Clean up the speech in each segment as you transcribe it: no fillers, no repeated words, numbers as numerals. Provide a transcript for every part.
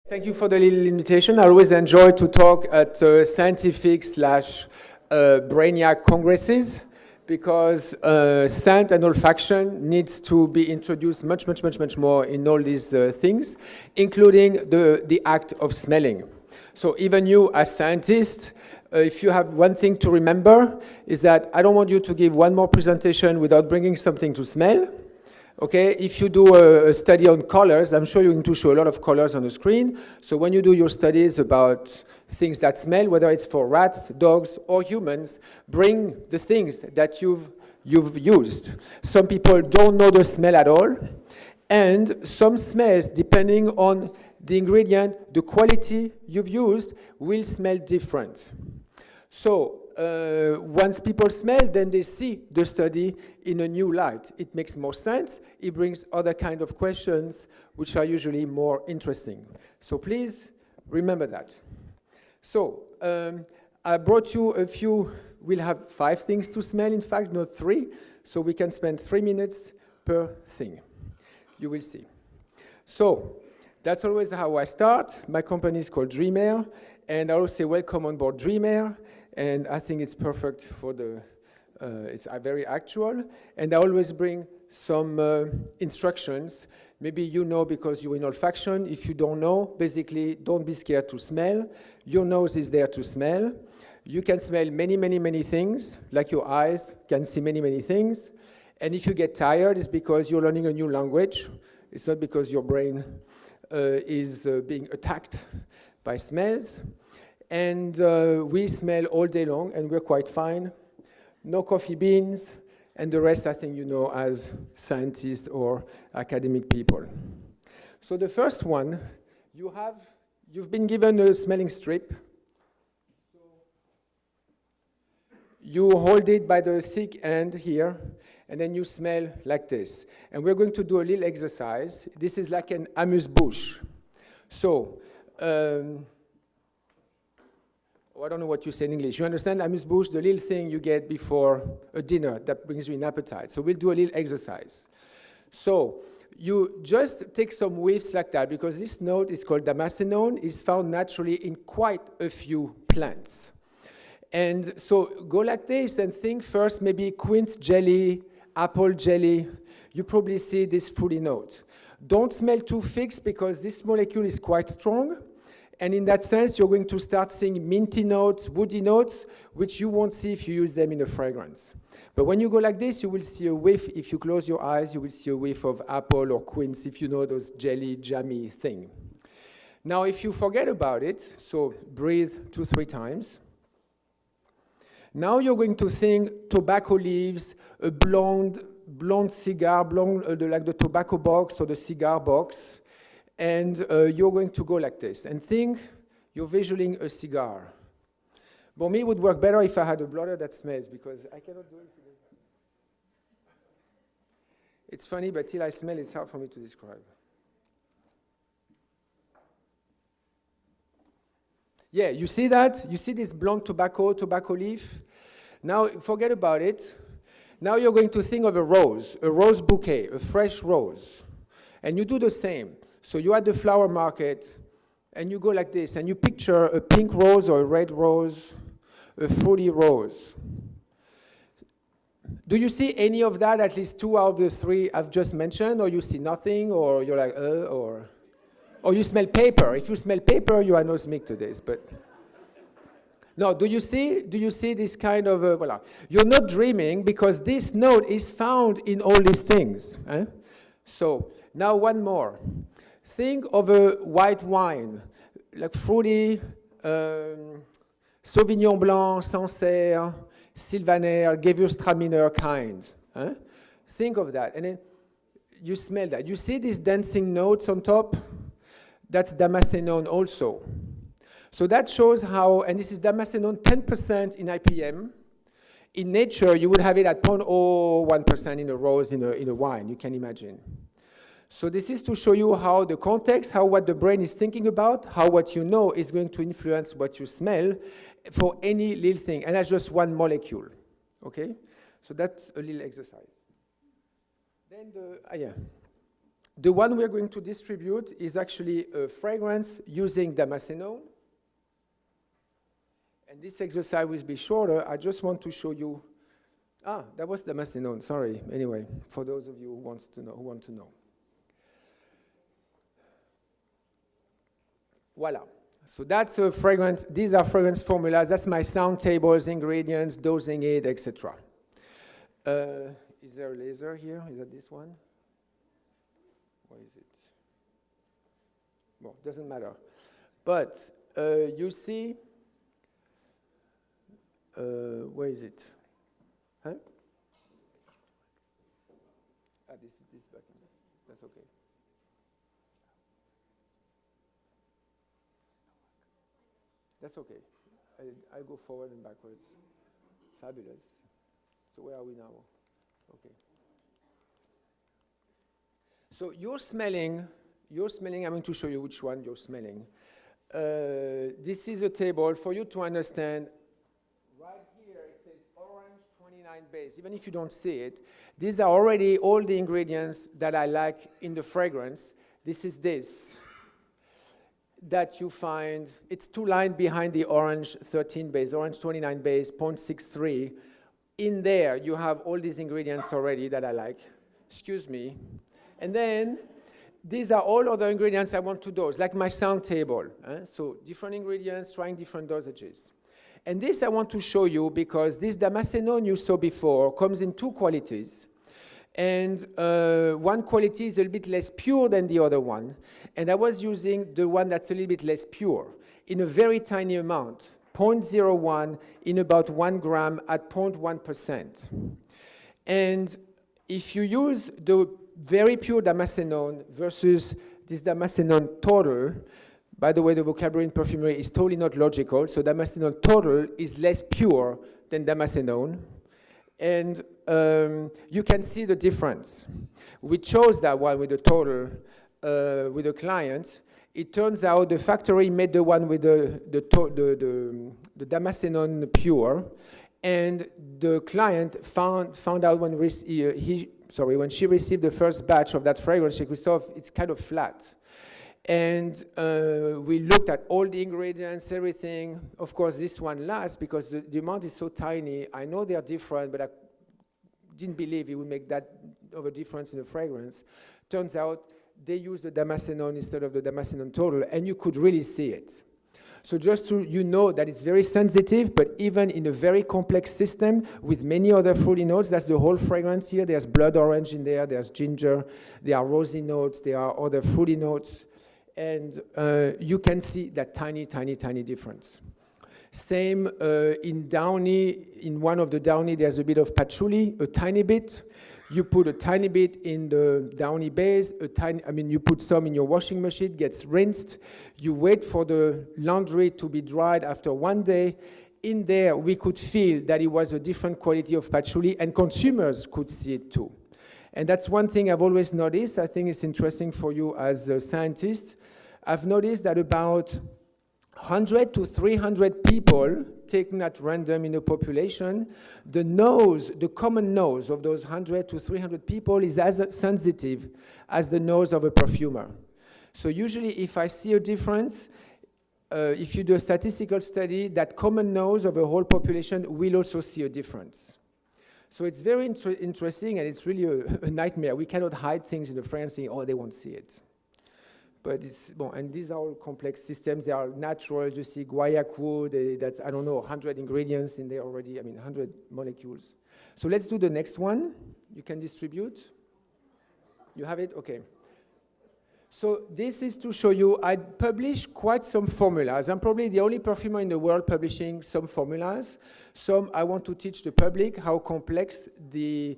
Thank you for the little invitation. I always enjoy to talk at scientific / brainiac congresses because scent and olfaction needs to be introduced much more in all these things, including the act of smelling. So even you as scientists, if you have one thing to remember is that I don't want you to give one more presentation without bringing something to smell. Okay, if you do a study on colors, I'm sure you're going to show a lot of colors on the screen. So when you do your studies about things that smell, whether it's for rats, dogs, or humans, bring the things that you've used. Some people don't know the smell at all, and some smells, depending on the ingredient, the quality you've used, will smell different. So once people smell, then they see the study in a new light. It makes more sense. It brings other kind of questions, which are usually more interesting. So please remember that. So I brought you a few. We'll have 5 things to smell, in fact, not 3. So we can spend 3 minutes per thing. You will see. So that's always how I start. My company is called Dreamair, and I always say welcome on board Dreamair. And I think it's perfect for it's very actual. And I always bring some instructions. Maybe you know because you're in olfaction. If you don't know, basically, don't be scared to smell. Your nose is there to smell. You can smell many things, like your eyes can see many things. And if you get tired, it's because you're learning a new language. It's not because your brain is being attacked by smells. And we smell all day long, and we're quite fine. No coffee beans, and the rest I think you know as scientists or academic people. So the first one, you've been given a smelling strip. So you hold it by the thick end here, and then you smell like this. And we're going to do a little exercise. This is like an amuse-bouche. So, I don't know what you say in English. You understand amuse-bouche, the little thing you get before a dinner that brings you an appetite. So we'll do a little exercise. So you just take some whiffs like that, because this note is called damascenone. It's found naturally in quite a few plants. And so go like this and think first maybe quince jelly, apple jelly. You probably see this fruity note. Don't smell too fixed because this molecule is quite strong. And in that sense, you're going to start seeing minty notes, woody notes, which you won't see if you use them in a fragrance. But when you go like this, you will see a whiff. If you close your eyes, you will see a whiff of apple or quince, if you know those jelly, jammy thing. Now, if you forget about it, so breathe 2-3 times. Now you're going to think tobacco leaves, a blonde cigar, like the tobacco box or the cigar box. And you're going to go like this and think you're visualizing a cigar. For me, it would work better if I had a blotter that smells, because I cannot do it. It's funny, but till I smell, it's hard for me to describe. Yeah, you see that? You see this blonde tobacco leaf? Now, forget about it. Now you're going to think of a rose bouquet, a fresh rose. And you do the same. So you're at the flower market, and you go like this, and you picture a pink rose or a red rose, a fruity rose. Do you see any of that, at least 2 out of the 3 I've just mentioned, or you see nothing, or you're like, or you smell paper. If you smell paper, you are no smic to this, but... No, do you see this kind of, voila. You're not dreaming, because this note is found in all these things. Eh? So, now one more. Think of a white wine, like fruity, Sauvignon Blanc, Sancerre, Sylvaner, Gewürztraminer kind. Eh? Think of that, and then you smell that. You see these dancing notes on top? That's damascenone also. So that shows how, and this is damascenone 10% in IPM. In nature, you would have it at 0.01% in a rose, in a wine, you can imagine. So this is to show you how the context, how what the brain is thinking about, how what you know is going to influence what you smell for any little thing. And that's just one molecule, okay? So that's a little exercise. Then The one we're going to distribute is actually a fragrance using damascenone. And this exercise will be shorter. I just want to show you. That was damascenone, sorry. Anyway, for those of you who want to know. Voila. So that's a fragrance. These are fragrance formulas. That's my sound tables, ingredients, dosing aid, etc. Is there a laser here? Is that this one? What is it? Well, doesn't matter. But you see, where is it? Huh? This is this back. That's okay. That's okay. I go forward and backwards. Fabulous. So where are we now? Okay. So you're smelling, I'm going to show you which one you're smelling. This is a table for you to understand. Right here it says orange 29 base. Even if you don't see it, these are already all the ingredients that I like in the fragrance. This is this that you find. It's 2 lines behind the orange 13 base, orange 29 base, 0.63. In there you have all these ingredients already that I like. Excuse me. And then these are all other ingredients I want to dose, like my sound table. So different ingredients, trying different dosages. And this I want to show you because this damascenone you saw before comes in 2 qualities. And one quality is a little bit less pure than the other one. And I was using the one that's a little bit less pure in a very tiny amount, 0.01 in about 1 gram at 0.1%. And if you use the very pure damascenone versus this damascenone total, by the way, the vocabulary in perfumery is totally not logical, so damascenone total is less pure than damascenone. And you can see the difference. We chose that one with the total with the client. It turns out the factory made the one with the damascenone pure, and the client found out when when she received the first batch of that fragrance, she said, Christophe, it's kind of flat. And we looked at all the ingredients, everything. Of course, this one last because the amount is so tiny. I know they're different, but I didn't believe it would make that of a difference in the fragrance. Turns out they used the damascenone instead of the damascenone total, and you could really see it. So just to know that it's very sensitive, but even in a very complex system with many other fruity notes, that's the whole fragrance here. There's blood orange in there, there's ginger, there are rosy notes, there are other fruity notes, and you can see that tiny, tiny, tiny difference. Same in Downy. In one of the Downy, there's a bit of patchouli, a tiny bit. You put a tiny bit in the Downy base, you put some in your washing machine, gets rinsed. You wait for the laundry to be dried after 1 day. In there, we could feel that it was a different quality of patchouli, and consumers could see it too. And that's one thing I've always noticed. I think it's interesting for you as a scientist. I've noticed that about 100 to 300 people taken at random in a population, the common nose of those 100 to 300 people is as sensitive as the nose of a perfumer. So usually if I see a difference, if you do a statistical study, that common nose of a whole population will also see a difference. So it's very interesting, and it's really a nightmare. We cannot hide things in the fragrance saying, oh, they won't see it. But it's, and these are all complex systems. They are natural. You see guaiac, that's, 100 ingredients in there already. 100 molecules. So let's do the next one. You can distribute. You have it? Okay. So this is to show you, I published quite some formulas. I'm probably the only perfumer in the world publishing some formulas. Some I want to teach the public how complex the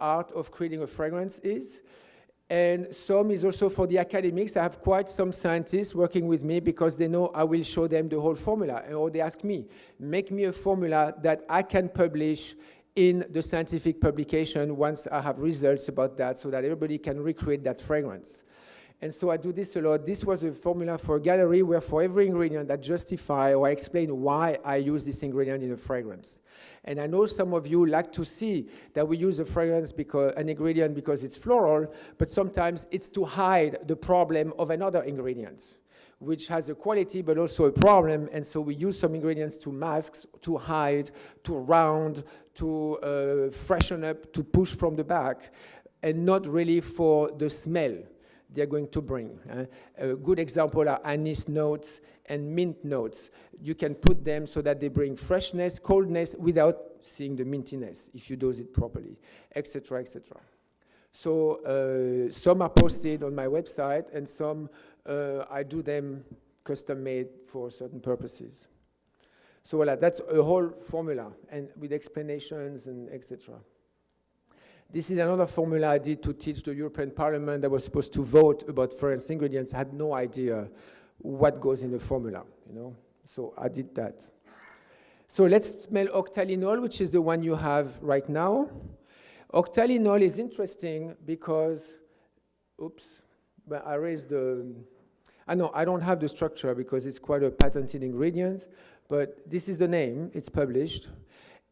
art of creating a fragrance is. And some is also for the academics. I have quite some scientists working with me because they know I will show them the whole formula. Or they ask me, make me a formula that I can publish in the scientific publication once I have results about that so that everybody can recreate that fragrance. And so I do this a lot. This was a formula for a gallery where for every ingredient I justify or I explain why I use this ingredient in a fragrance. And I know some of you like to see that we use a fragrance because an ingredient because it's floral, but sometimes it's to hide the problem of another ingredient, which has a quality but also a problem. And so we use some ingredients to mask, to hide, to round, to freshen up, to push from the back, and not really for the smell they're going to bring. A good example are anise notes and mint notes. You can put them so that they bring freshness, coldness, without seeing the mintiness, if you dose it properly, etc., etc. So some are posted on my website, and some I do them custom-made for certain purposes. So voilà, that's a whole formula, and with explanations and etc. This is another formula I did to teach the European Parliament that was supposed to vote about fragrance ingredients. I had no idea what goes in the formula, you know. So I did that. So let's smell octalinol, which is the one you have right now. Octalinol is interesting because, oops, but I raised the, I don't have the structure because it's quite a patented ingredient, but this is the name, it's published.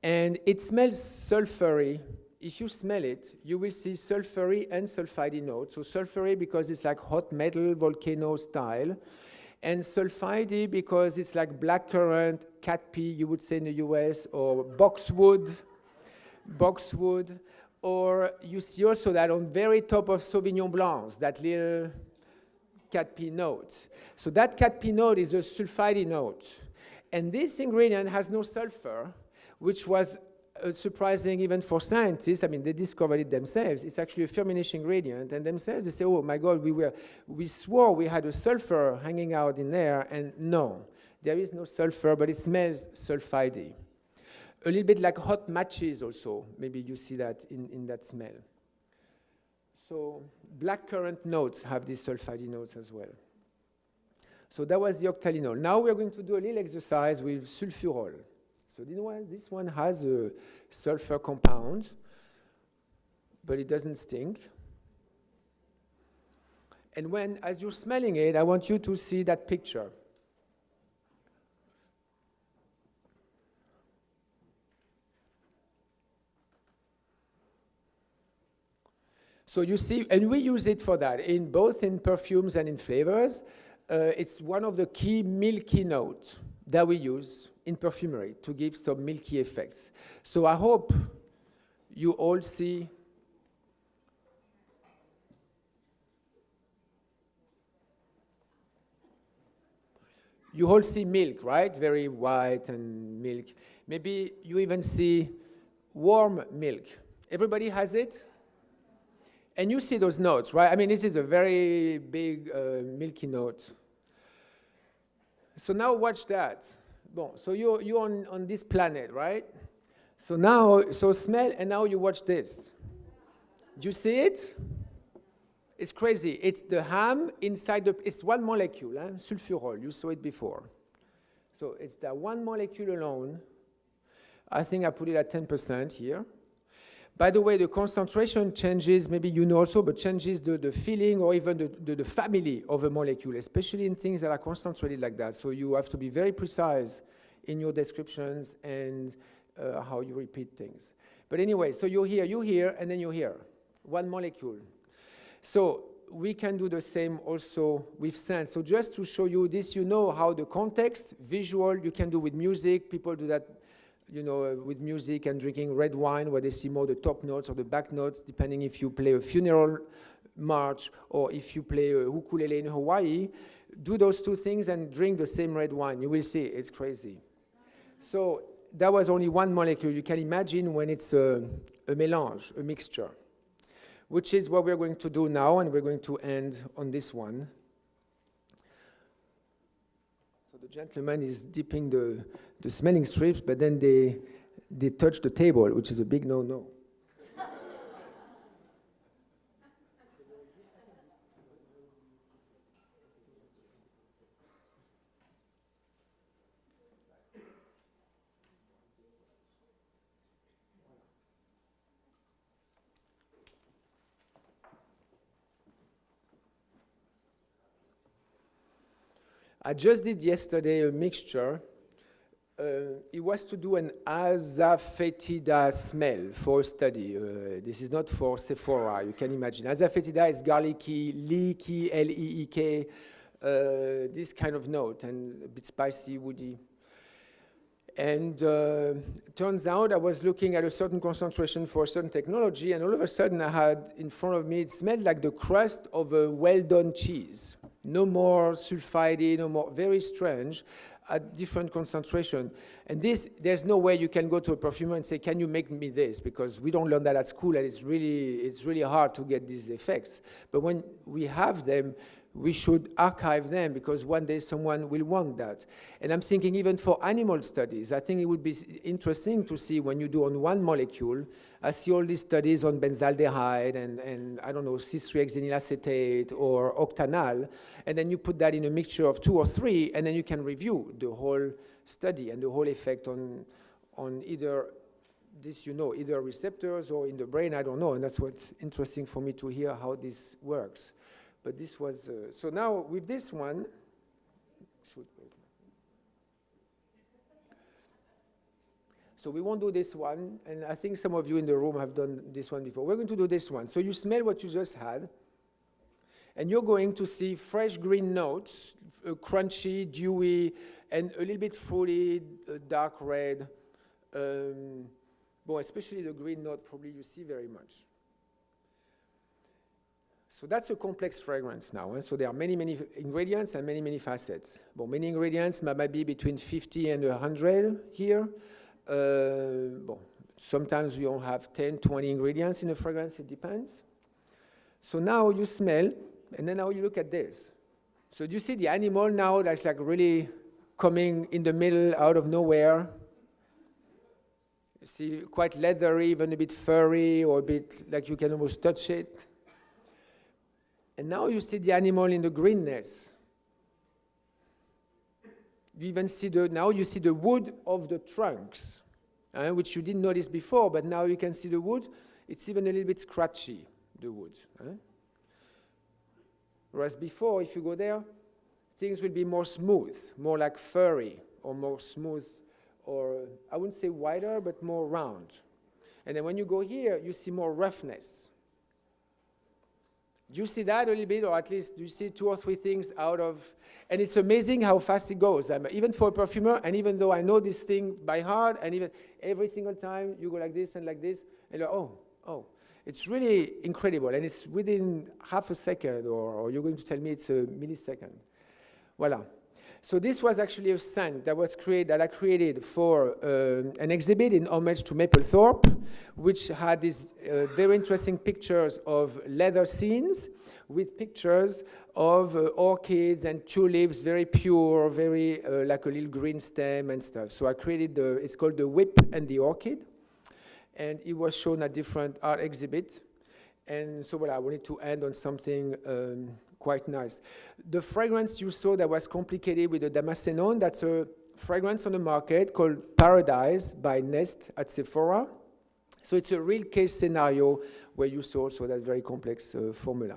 And it smells sulfury. If you smell it, you will see sulfury and sulfide notes. So sulfury because it's like hot metal, volcano style. And sulfide because it's like blackcurrant, cat pee, you would say in the US, or boxwood. Or you see also that on very top of Sauvignon Blancs, that little cat pee note. So that cat pee note is a sulfide note. And this ingredient has no sulfur, which was surprising even for scientists. I mean, they discovered it themselves. It's actually a Firmenich ingredient, and themselves they say, oh my God, we swore we had a sulfur hanging out in there, and no, there is no sulfur, but it smells sulfide. A little bit like hot matches also. Maybe you see that in that smell. So blackcurrant notes have these sulfide notes as well. So that was the octalinol. Now we're going to do a little exercise with sulfurol. So this one has a sulfur compound, but it doesn't stink. And as you're smelling it, I want you to see that picture. So you see, and we use it for that, both in perfumes and in flavors. It's one of the key milky notes that we use in perfumery to give some milky effects. So I hope you all see milk, right? Very white and milk. Maybe you even see warm milk. Everybody has it? And you see those notes, right? I mean, this is a very big milky note. So now watch that. Bon, so you're on this planet, right? So smell, and now you watch this. Do you see it? It's crazy. It's the ham inside it's one molecule, sulfurol. You saw it before. So it's that one molecule alone. I think I put it at 10% here. By the way, the concentration changes, maybe you know also, but changes the feeling or even the family of a molecule, especially in things that are concentrated like that. So you have to be very precise in your descriptions and how you repeat things. But anyway, so you hear, and then you hear. One molecule. So we can do the same also with scent. So just to show you this, you know how the context, visual, you can do with music. People do that, you know, with music and drinking red wine, where they see more the top notes or the back notes, depending if you play a funeral march or if you play a ukulele in Hawaii. Do those two things and drink the same red wine. You will see, it's crazy. So that was only one molecule. You can imagine when it's a mélange, a mixture, which is what we're going to do now, and we're going to end on this one. The gentleman is dipping the smelling strips, but then they touch the table, which is a big no-no. I just did yesterday a mixture. It was to do an asafoetida smell for a study. This is not for Sephora, you can imagine. Asafoetida is garlicky, leeky, L-E-E-K, this kind of note, and a bit spicy, woody. And turns out I was looking at a certain concentration for a certain technology, and all of a sudden I had in front of me, it smelled like the crust of a well-done cheese. No more sulfide, no more, very strange, at different concentration. And this, there's no way you can go to a perfumer and say, can you make me this? Because we don't learn that at school, and it's really hard to get these effects. But when we have them, we should archive them, because one day someone will want that. And I'm thinking even for animal studies, I think it would be interesting to see when you do on one molecule. I see all these studies on benzaldehyde and I don't know, cis-3-hexenyl acetate or octanol, and then you put that in a mixture of 2 or 3, and then you can review the whole study and the whole effect on either this, either receptors or in the brain, I don't know. And that's what's interesting for me to hear how this works. But this was, so now with this one, so we won't do this one, and I think some of you in the room have done this one before. We're going to do this one. So you smell what you just had, and you're going to see fresh green notes, crunchy, dewy, and a little bit fruity, dark red. Well, especially the green note, probably you see very much. So that's a complex fragrance now. So there are many ingredients and many facets. Well, many ingredients might be between 50 and 100 here. Well, sometimes we don't have 10, 20 ingredients in a fragrance, it depends. So now you smell, and then now you look at this. So do you see the animal now that's like really coming in the middle out of nowhere? You see, quite leathery, even a bit furry, or a bit like you can almost touch it. And now you see the animal in the greenness. You even see now you see the wood of the trunks, which you didn't notice before, but now you can see the wood. It's even a little bit scratchy, the wood. Whereas before, if you go there, things will be more smooth, more like furry, or more smooth, or I wouldn't say wider, but more round. And then when you go here, you see more roughness. Do you see that a little bit, or at least do you see 2 or 3 things out of, and it's amazing how fast it goes. Even for a perfumer, and even though I know this thing by heart, and even every single time you go like this, and you're, oh. It's really incredible, and it's within half a second, or you're going to tell me it's a millisecond. Voila. So this was actually a scent that I created for an exhibit in homage to Mapplethorpe, which had these very interesting pictures of leather scenes with pictures of orchids and tulips, very pure, very like a little green stem and stuff. So I created it's called The Whip and the Orchid, and it was shown at different art exhibits. And so I wanted to end on something quite nice. The fragrance you saw that was complicated with the Damascenon, that's a fragrance on the market called Paradise by Nest at Sephora. So it's a real case scenario where you saw also that very complex formula.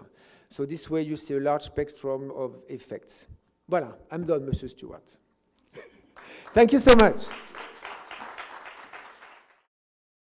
So this way you see a large spectrum of effects. Voilà, I'm done, Monsieur Stewart. Thank you so much.